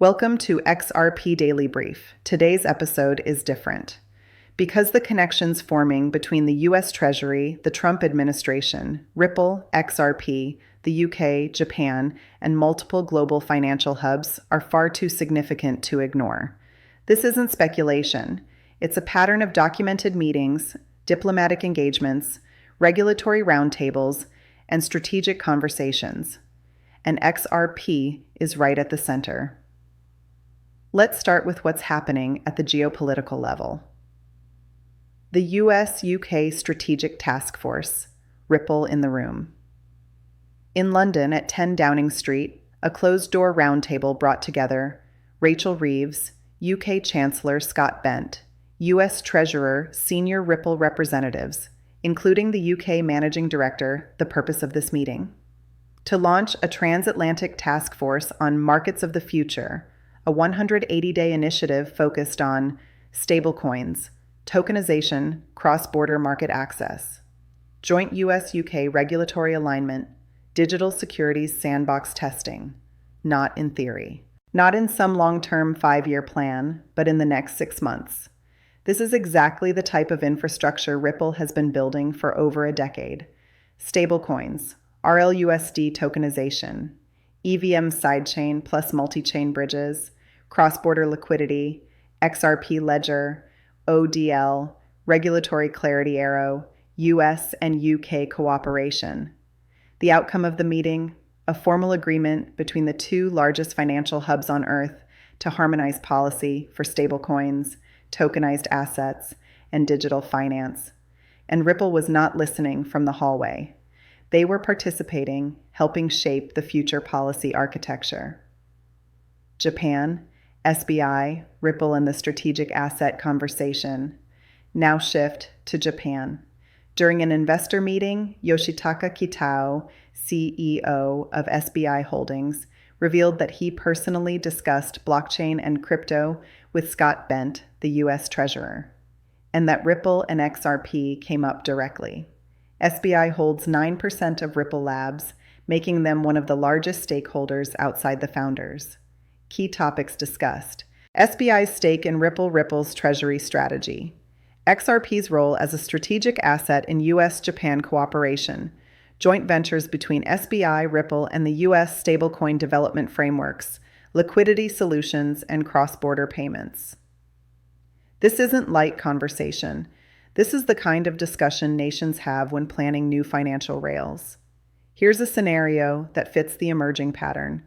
Welcome to XRP Daily Brief. Today's episode is different. Because the connections forming between the US Treasury, the Trump administration, Ripple, XRP, the UK, Japan, and multiple global financial hubs are far too significant to ignore. This isn't speculation. It's a pattern of documented meetings, diplomatic engagements, regulatory roundtables, and strategic conversations. And XRP is right at the center. Let's start with what's happening at the geopolitical level. The US-UK Strategic Task Force, Ripple in the room. In London at 10 Downing Street, a closed-door roundtable brought together Rachel Reeves, UK Chancellor Scott Bent, US Treasurer, senior Ripple representatives, including the UK Managing Director. The purpose of this meeting: to launch a Transatlantic Task Force on Markets of the Future, a 180-day initiative focused on stablecoins, tokenization, cross-border market access, joint US-UK regulatory alignment, digital securities sandbox testing, not in theory. Not in some long-term 5-year plan, but in the next 6 months. This is exactly the type of infrastructure Ripple has been building for over a decade. Stablecoins, RLUSD tokenization, EVM sidechain plus multi-chain bridges, cross-border liquidity, XRP ledger, ODL, regulatory clarity arrow, US and UK cooperation. The outcome of the meeting: a formal agreement between the two largest financial hubs on Earth to harmonize policy for stablecoins, tokenized assets, and digital finance. And Ripple was not listening from the hallway. They were participating, helping shape the future policy architecture. Japan, SBI, Ripple, and the strategic asset conversation. Now shift to Japan. During an investor meeting, Yoshitaka Kitao, CEO of SBI Holdings, revealed that he personally discussed blockchain and crypto with Scott Bent, the US Treasurer, and that Ripple and XRP came up directly. SBI holds 9% of Ripple Labs, making them one of the largest stakeholders outside the founders. Key topics discussed: SBI's stake in Ripple's treasury strategy, XRP's role as a strategic asset in US-Japan cooperation, joint ventures between SBI, Ripple, and the US stablecoin development frameworks, liquidity solutions, and cross-border payments. This isn't light conversation. This is the kind of discussion nations have when planning new financial rails. Here's a scenario that fits the emerging pattern.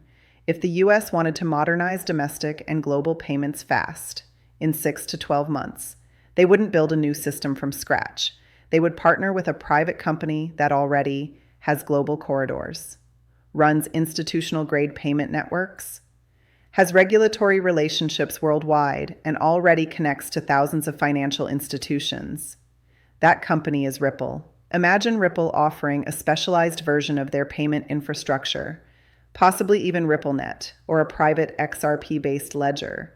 If the US wanted to modernize domestic and global payments fast, in 6 to 12 months, they wouldn't build a new system from scratch. They would partner with a private company that already has global corridors, runs institutional-grade payment networks, has regulatory relationships worldwide, and already connects to thousands of financial institutions. That company is Ripple. Imagine Ripple offering a specialized version of their payment infrastructure, possibly even RippleNet, or a private XRP-based ledger,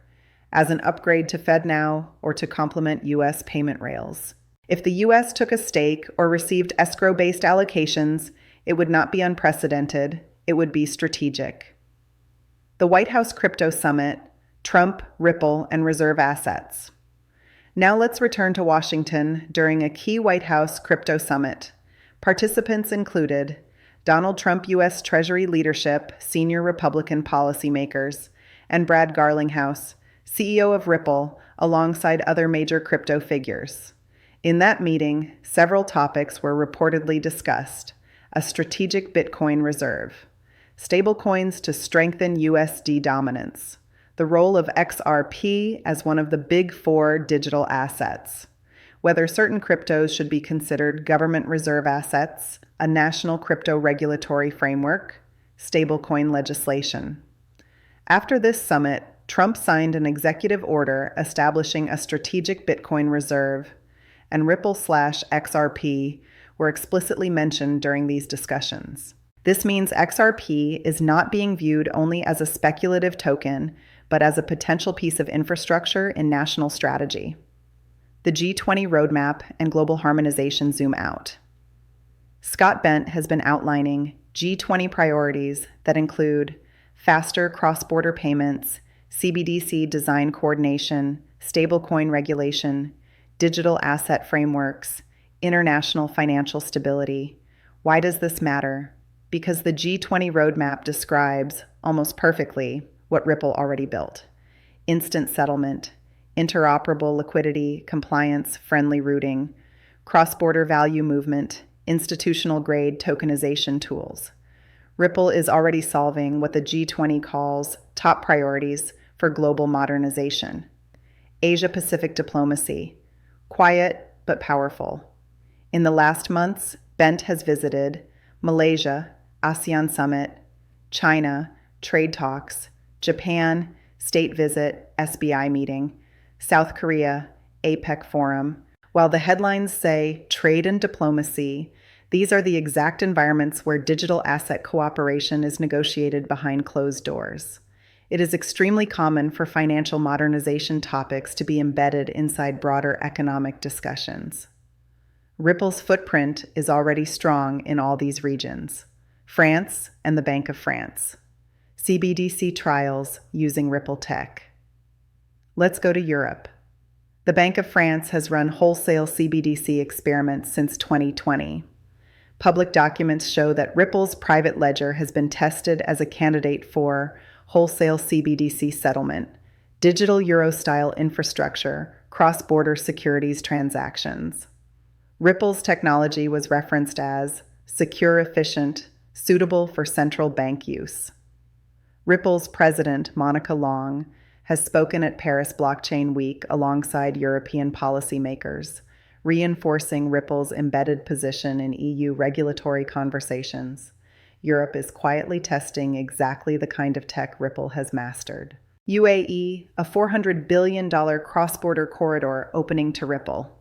as an upgrade to FedNow or to complement US payment rails. If the US took a stake or received escrow-based allocations, it would not be unprecedented, it would be strategic. The White House Crypto Summit, Trump, Ripple, and reserve assets. Now let's return to Washington during a key White House Crypto Summit. Participants included Donald Trump US Treasury leadership, senior Republican policymakers, and Brad Garlinghouse, CEO of Ripple, alongside other major crypto figures. In that meeting, several topics were reportedly discussed: a strategic Bitcoin reserve, stablecoins to strengthen USD dominance, the role of XRP as one of the big four digital assets, whether certain cryptos should be considered government reserve assets, a national crypto regulatory framework, stablecoin legislation. After this summit, Trump signed an executive order establishing a strategic Bitcoin reserve, and Ripple/XRP were explicitly mentioned during these discussions. This means XRP is not being viewed only as a speculative token, but as a potential piece of infrastructure in national strategy. The G20 roadmap and global harmonization zoom out. Scott Bent has been outlining G20 priorities that include faster cross-border payments, CBDC design coordination, stablecoin regulation, digital asset frameworks, international financial stability. Why does this matter? Because the G20 roadmap describes, almost perfectly, what Ripple already built. Instant settlement, interoperable liquidity, compliance, friendly routing, cross-border value movement, institutional-grade tokenization tools. Ripple is already solving what the G20 calls top priorities for global modernization. Asia-Pacific diplomacy, quiet but powerful. In the last months, Bent has visited Malaysia, ASEAN Summit, China, trade talks, Japan, state visit, SBI meeting, South Korea, APEC forum. While the headlines say trade and diplomacy, these are the exact environments where digital asset cooperation is negotiated behind closed doors. It is extremely common for financial modernization topics to be embedded inside broader economic discussions. Ripple's footprint is already strong in all these regions. France and the Bank of France. CBDC trials using Ripple tech. Let's go to Europe. The Bank of France has run wholesale CBDC experiments since 2020. Public documents show that Ripple's private ledger has been tested as a candidate for wholesale CBDC settlement, digital Euro-style infrastructure, cross-border securities transactions. Ripple's technology was referenced as secure, efficient, suitable for central bank use. Ripple's president, Monica Long, has spoken at Paris Blockchain Week alongside European policymakers, reinforcing Ripple's embedded position in EU regulatory conversations. Europe is quietly testing exactly the kind of tech Ripple has mastered. UAE, a $400 billion cross-border corridor opening to Ripple.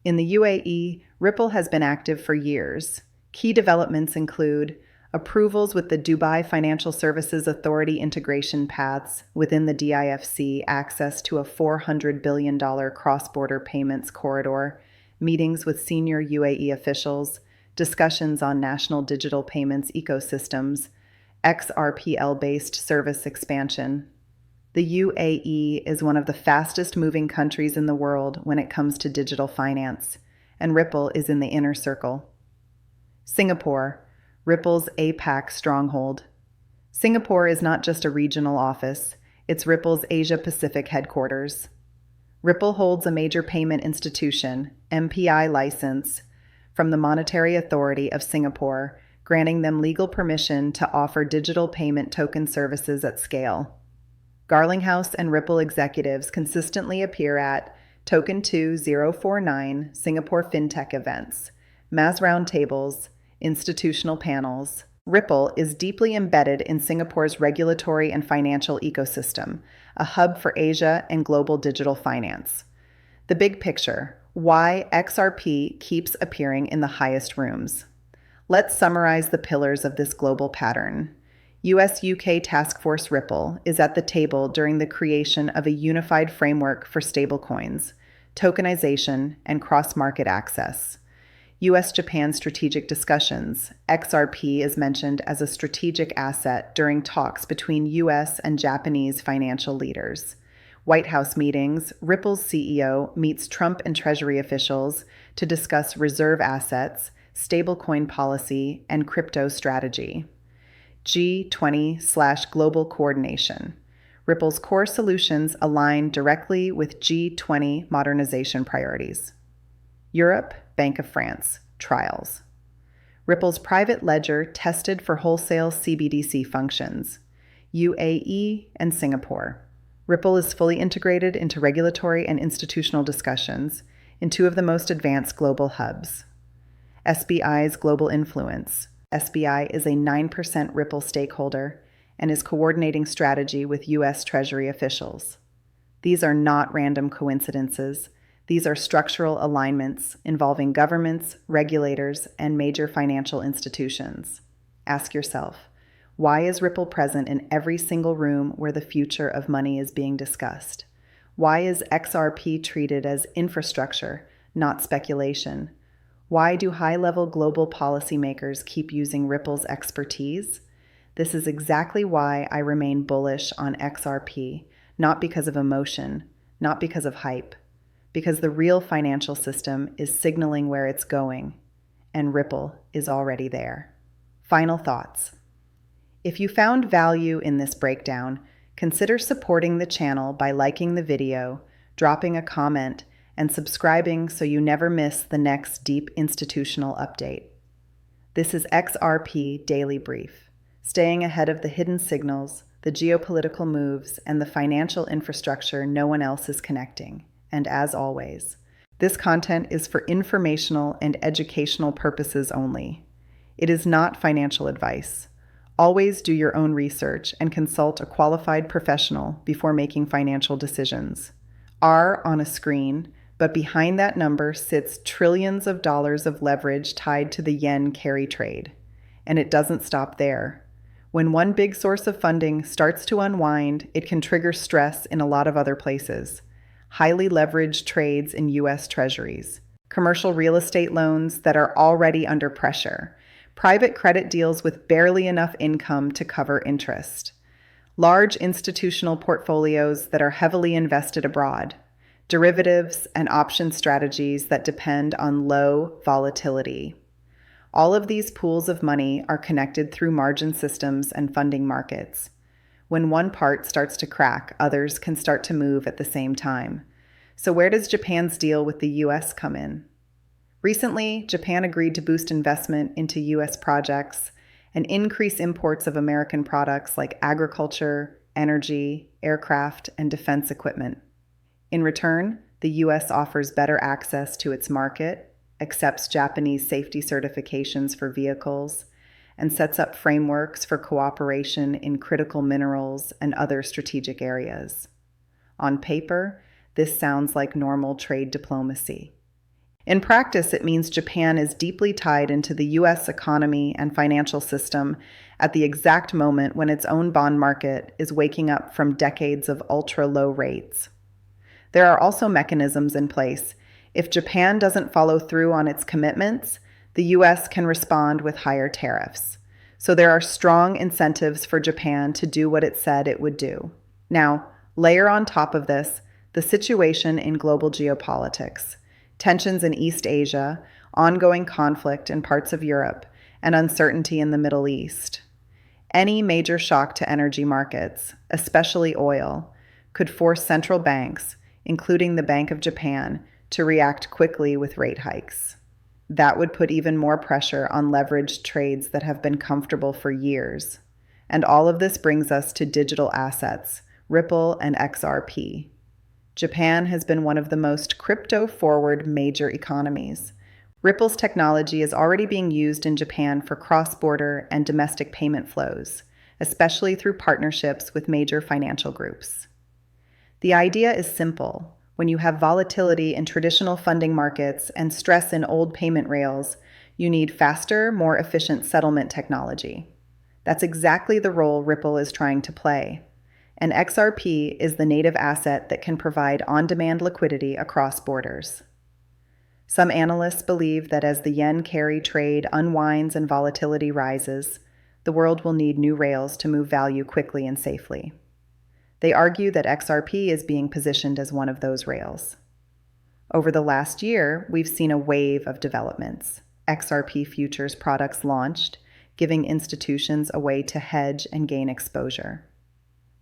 In the UAE, Ripple has been active for years. Key developments include approvals with the Dubai Financial Services Authority integration paths within the DIFC, access to a $400 billion cross-border payments corridor, meetings with senior UAE officials, discussions on national digital payments ecosystems, XRPL-based service expansion. The UAE is one of the fastest-moving countries in the world when it comes to digital finance, and Ripple is in the inner circle. Singapore, Ripple's APAC stronghold. Singapore is not just a regional office, it's Ripple's Asia-Pacific headquarters. Ripple holds a major payment institution, MPI license, from the Monetary Authority of Singapore, granting them legal permission to offer digital payment token services at scale. Garlinghouse and Ripple executives consistently appear at Token 2049 Singapore FinTech events, MAS roundtables, institutional panels. Ripple is deeply embedded in Singapore's regulatory and financial ecosystem, a hub for Asia and global digital finance. The big picture: why XRP keeps appearing in the highest rooms. Let's summarize the pillars of this global pattern. US-UK Task Force Ripple is at the table during the creation of a unified framework for stablecoins, tokenization, and cross-market access. US-Japan strategic discussions. XRP is mentioned as a strategic asset during talks between US and Japanese financial leaders. White House meetings. Ripple's CEO meets Trump and Treasury officials to discuss reserve assets, stablecoin policy, and crypto strategy. G20/global coordination. Ripple's core solutions align directly with G20 modernization priorities. Europe, Bank of France, trials. Ripple's private ledger tested for wholesale CBDC functions. UAE and Singapore. Ripple is fully integrated into regulatory and institutional discussions in two of the most advanced global hubs. SBI's global influence. SBI is a 9% Ripple stakeholder and is coordinating strategy with U.S. Treasury officials. These are not random coincidences. These are structural alignments involving governments, regulators, and major financial institutions. Ask yourself, why is Ripple present in every single room where the future of money is being discussed? Why is XRP treated as infrastructure, not speculation? Why do high-level global policymakers keep using Ripple's expertise? This is exactly why I remain bullish on XRP. not because of emotion, not because of hype, because the real financial system is signaling where it's going, and Ripple is already there. Final thoughts. If you found value in this breakdown, consider supporting the channel by liking the video, dropping a comment, and subscribing so you never miss the next deep institutional update. This is XRP Daily Brief, staying ahead of the hidden signals, the geopolitical moves, and the financial infrastructure no one else is connecting. And as always, this content is for informational and educational purposes only. It is not financial advice. Always do your own research and consult a qualified professional before making financial decisions. R on a screen, but behind that number sits trillions of dollars of leverage tied to the yen carry trade. And it doesn't stop there. When one big source of funding starts to unwind, it can trigger stress in a lot of other places. Highly leveraged trades in U.S. Treasuries, commercial real estate loans that are already under pressure, private credit deals with barely enough income to cover interest, large institutional portfolios that are heavily invested abroad, derivatives and option strategies that depend on low volatility. All of these pools of money are connected through margin systems and funding markets. When one part starts to crack, others can start to move at the same time. So where does Japan's deal with the U.S. come in? Recently, Japan agreed to boost investment into U.S. projects and increase imports of American products like agriculture, energy, aircraft, and defense equipment. In return, the U.S. offers better access to its market, accepts Japanese safety certifications for vehicles, and sets up frameworks for cooperation in critical minerals and other strategic areas. On paper, this sounds like normal trade diplomacy. In practice, it means Japan is deeply tied into the U.S. economy and financial system at the exact moment when its own bond market is waking up from decades of ultra-low rates. There are also mechanisms in place. If Japan doesn't follow through on its commitments, the U.S. can respond with higher tariffs. So there are strong incentives for Japan to do what it said it would do. Now, layer on top of this the situation in global geopolitics, tensions in East Asia, ongoing conflict in parts of Europe, and uncertainty in the Middle East. Any major shock to energy markets, especially oil, could force central banks, including the Bank of Japan, to react quickly with rate hikes. That would put even more pressure on leveraged trades that have been comfortable for years. And all of this brings us to digital assets, Ripple and XRP. Japan has been one of the most crypto-forward major economies. Ripple's technology is already being used in Japan for cross-border and domestic payment flows, especially through partnerships with major financial groups. The idea is simple. When you have volatility in traditional funding markets and stress in old payment rails, you need faster, more efficient settlement technology. That's exactly the role Ripple is trying to play. And XRP is the native asset that can provide on-demand liquidity across borders. Some analysts believe that as the yen carry trade unwinds and volatility rises, the world will need new rails to move value quickly and safely. They argue that XRP is being positioned as one of those rails. Over the last year, we've seen a wave of developments. XRP futures products launched, giving institutions a way to hedge and gain exposure.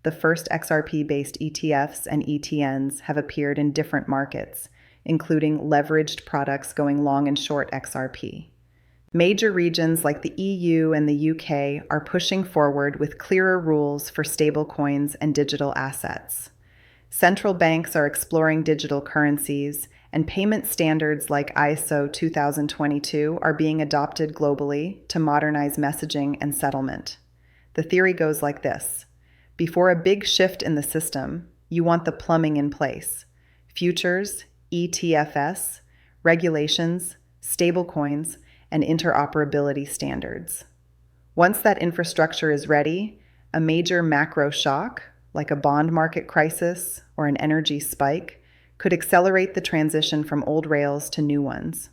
The first XRP-based ETFs and ETNs have appeared in different markets, including leveraged products going long and short XRP. Major regions like the EU and the UK are pushing forward with clearer rules for stablecoins and digital assets. Central banks are exploring digital currencies, and payment standards like ISO 2022 are being adopted globally to modernize messaging and settlement. The theory goes like this. Before a big shift in the system, you want the plumbing in place. Futures, ETFs, regulations, stablecoins, and interoperability standards. Once that infrastructure is ready, a major macro shock, like a bond market crisis or an energy spike, could accelerate the transition from old rails to new ones.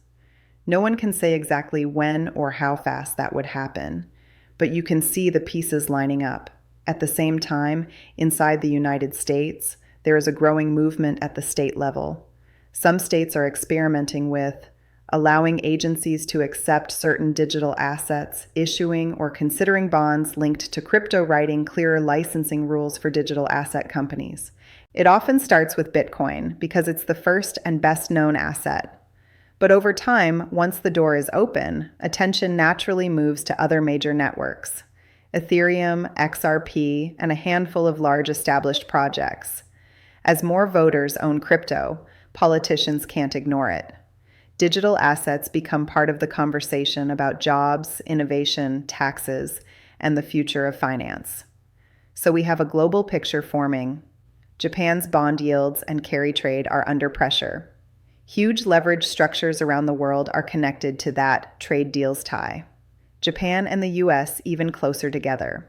No one can say exactly when or how fast that would happen, but you can see the pieces lining up. At the same time, inside the United States, there is a growing movement at the state level. Some states are experimenting with allowing agencies to accept certain digital assets, issuing or considering bonds linked to crypto, writing clearer licensing rules for digital asset companies. It often starts with Bitcoin because it's the first and best known asset. But over time, once the door is open, attention naturally moves to other major networks: Ethereum, XRP, and a handful of large established projects. As more voters own crypto, politicians can't ignore it. Digital assets become part of the conversation about jobs, innovation, taxes, and the future of finance. So we have a global picture forming. Japan's bond yields and carry trade are under pressure. Huge leverage structures around the world are connected to that trade deals tie. Japan and the US even closer together.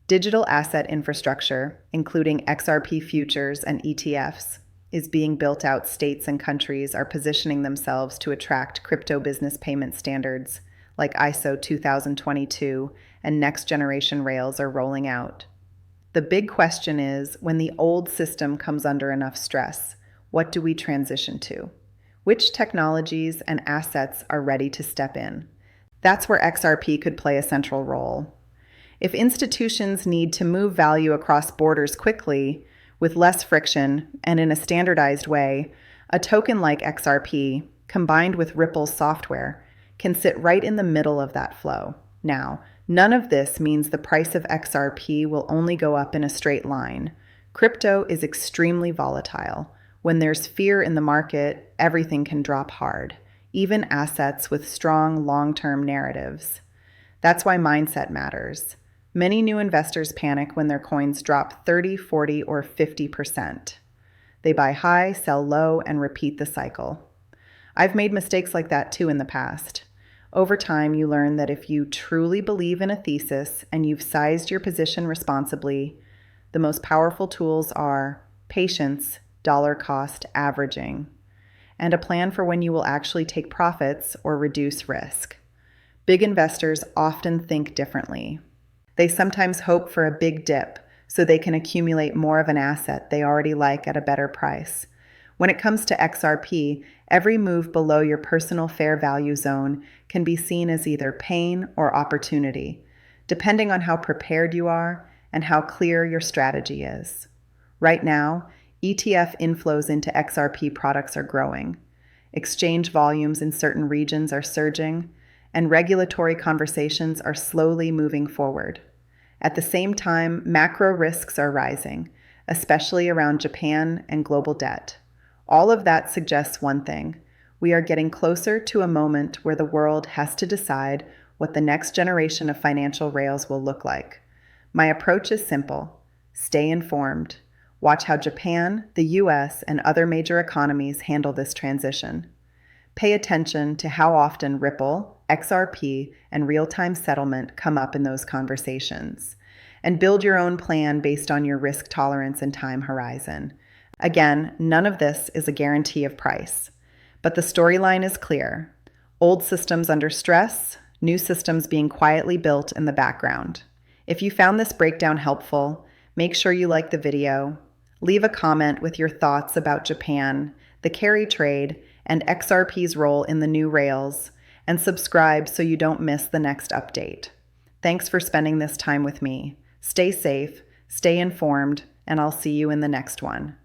Digital asset infrastructure, including XRP futures and ETFs, is being built out. States and countries are positioning themselves to attract crypto business payment standards like ISO 2022, and next generation rails are rolling out. The big question is, when the old system comes under enough stress, what do we transition to? Which technologies and assets are ready to step in? That's where XRP could play a central role. If institutions need to move value across borders quickly, with less friction and in a standardized way, a token like XRP, combined with Ripple's software, can sit right in the middle of that flow. Now, none of this means the price of XRP will only go up in a straight line. Crypto is extremely volatile. When there's fear in the market, everything can drop hard, even assets with strong long-term narratives. That's why mindset matters. Many new investors panic when their coins drop 30, 40, or 50%. They buy high, sell low, and repeat the cycle. I've made mistakes like that too in the past. Over time, you learn that if you truly believe in a thesis and you've sized your position responsibly, the most powerful tools are patience, dollar cost averaging, and a plan for when you will actually take profits or reduce risk. Big investors often think differently. They sometimes hope for a big dip so they can accumulate more of an asset they already like at a better price. When it comes to XRP, every move below your personal fair value zone can be seen as either pain or opportunity, depending on how prepared you are and how clear your strategy is. Right now, ETF inflows into XRP products are growing. Exchange volumes in certain regions are surging, and regulatory conversations are slowly moving forward. At the same time, macro risks are rising, especially around Japan and global debt. All of that suggests one thing: we are getting closer to a moment where the world has to decide what the next generation of financial rails will look like. My approach is simple: stay informed. Watch how Japan, the US, and other major economies handle this transition. Pay attention to how often Ripple, XRP, and real-time settlement come up in those conversations, and build your own plan based on your risk tolerance and time horizon. Again, none of this is a guarantee of price, but the storyline is clear: old systems under stress, new systems being quietly built in the background. If you found this breakdown helpful, make sure you like the video, leave a comment with your thoughts about Japan, the carry trade, and XRP's role in the new rails, and subscribe so you don't miss the next update. Thanks for spending this time with me. Stay safe, stay informed, and I'll see you in the next one.